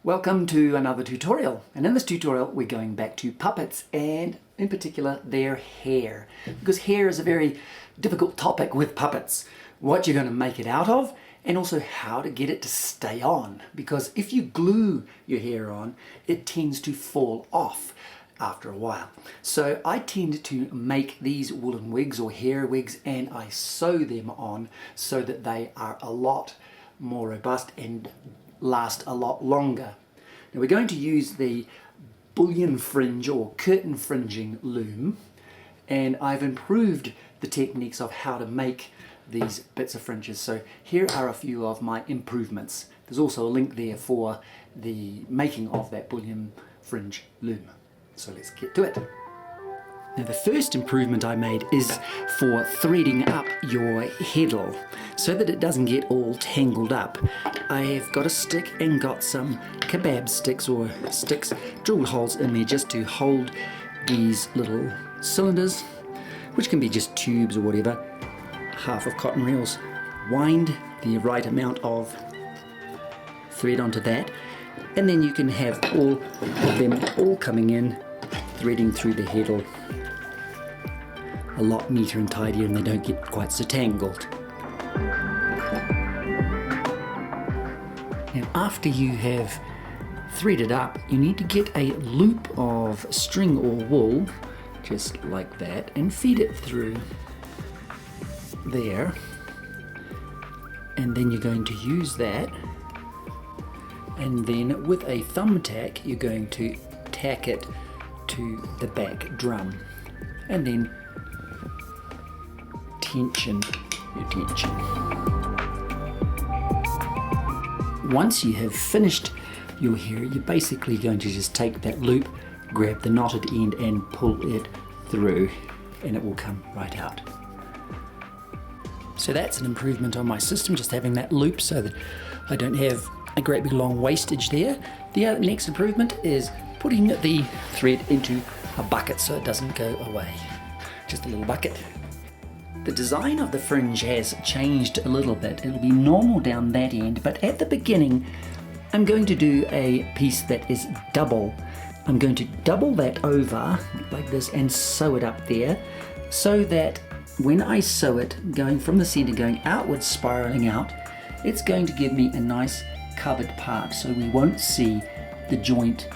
Welcome to another tutorial, and in this tutorial we're going back to puppets and in particular their hair, because hair is a very difficult topic with puppets. What you're going to make it out of and also how to get it to stay on, because if you glue your hair on it tends to fall off after a while. So I tend to make these woolen wigs or hair wigs and I sew them on so that they are a lot more robust and last a lot longer. Now we're going to use the Bullion Fringe or curtain fringing loom, and I've improved the techniques of how to make these bits of fringes. So here are a few of my improvements. There's also a link there for the making of that Bullion Fringe loom. So let's get to it. Now the first improvement I made is for threading up your heddle so that it doesn't get all tangled up. I have got a stick and got some kebab sticks or sticks drilled holes in there just to hold these little cylinders, which can be just tubes or whatever. Half of cotton reels, wind the right amount of thread onto that, and then you can have all of them all coming in, threading through the heddle. A lot neater and tidier, and they don't get quite so tangled. Now after you have threaded up, you need to get a loop of string or wool, just like that, and feed it through there. And then you're going to use that, and then with a thumbtack you're going to tack it to the back drum, and then tension your tension. Once you have finished your hair, you're basically going to just take that loop, grab the knotted end and pull it through, and it will come right out. So that's an improvement on my system, just having that loop so that I don't have a great big long wastage there. The next improvement is putting the thread into a bucket so it doesn't go away. Just a little bucket. The design of the fringe has changed a little bit. It'll be normal down that end, but at the beginning I'm going to do a piece that is double. I'm going to double that over like this and sew it up there so that when I sew it, going from the center, going outwards, spiraling out, it's going to give me a nice covered part so we won't see the joint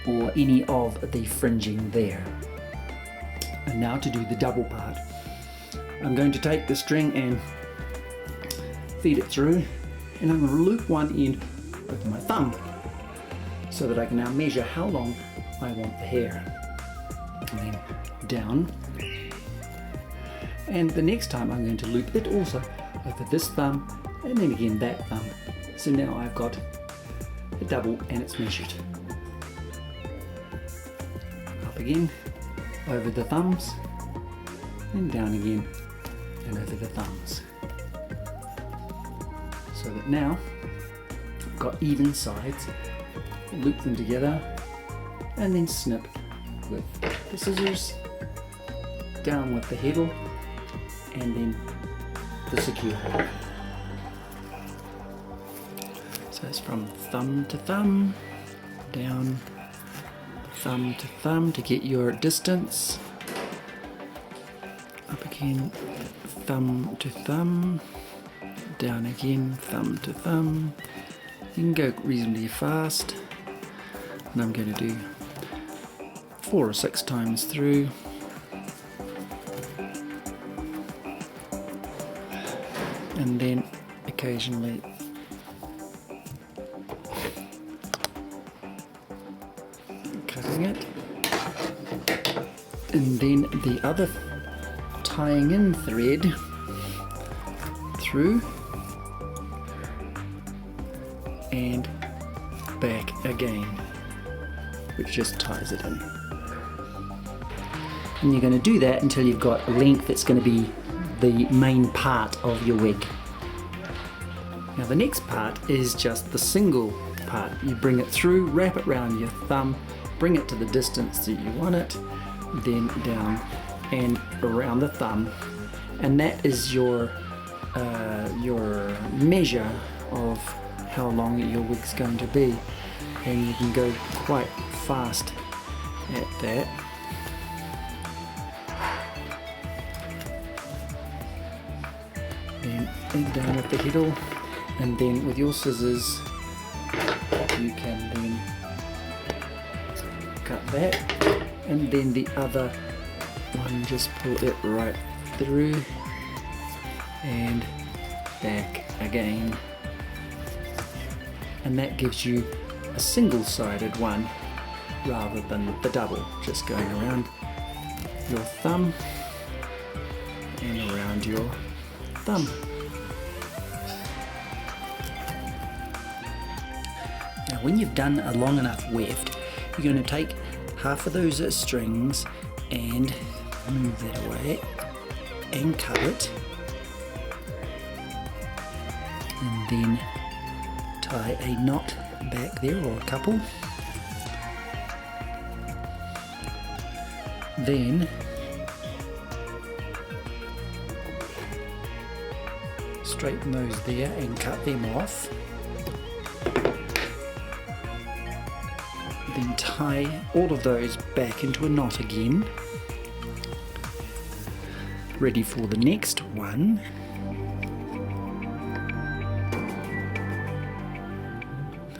or any of the fringing there. And now to do the double part. I'm going to take the string and feed it through, and I'm going to loop one end with my thumb so that I can now measure how long I want the hair. And then down. And the next time I'm going to loop it also over this thumb and then again that thumb. So now I've got a double and it's measured. Up again, over the thumbs, and down again and over the thumbs. So that now I've got even sides, loop them together and then snip with the scissors, down with the heddle and then the secure hole. So it's from thumb to thumb, down thumb to thumb to get your distance, up again thumb to thumb, down again thumb to thumb. You can go reasonably fast, and I'm going to do 4 or 6 times through. And then occasionally cutting it, and then the other tying in thread through and back again, which just ties it in. And you're going to do that until you've got a length that's going to be the main part of your wig. Now the next part is just the single part. You bring it through, wrap it around your thumb, bring it to the distance that you want it, then down and around the thumb, and that is your measure of how long your wig's going to be. and you can go quite fast at that. Then in down with the heddle, and then with your scissors you can then cut that, and then the other one just pull it right through and back again, and that gives you a single-sided one rather than the double, just going around your thumb and around your thumb. Now when you've done a long enough weft, you're going to take half of those strings and move that away and cut it, and then tie a knot back there, or a couple. Then straighten those there and cut them off. Then tie all of those back into a knot again, ready for the next one.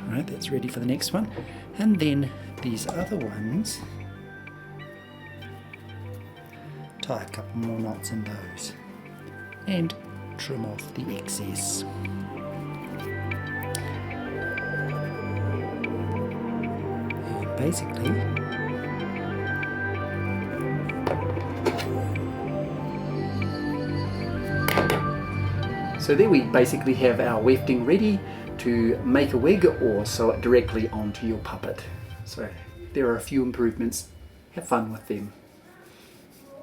Alright, that's ready for the next one. And then these other ones, tie a couple more knots in those and trim off the excess. And basically so there we basically have our wefting ready to make a wig or sew it directly onto your puppet. So there are a few improvements. Have fun with them.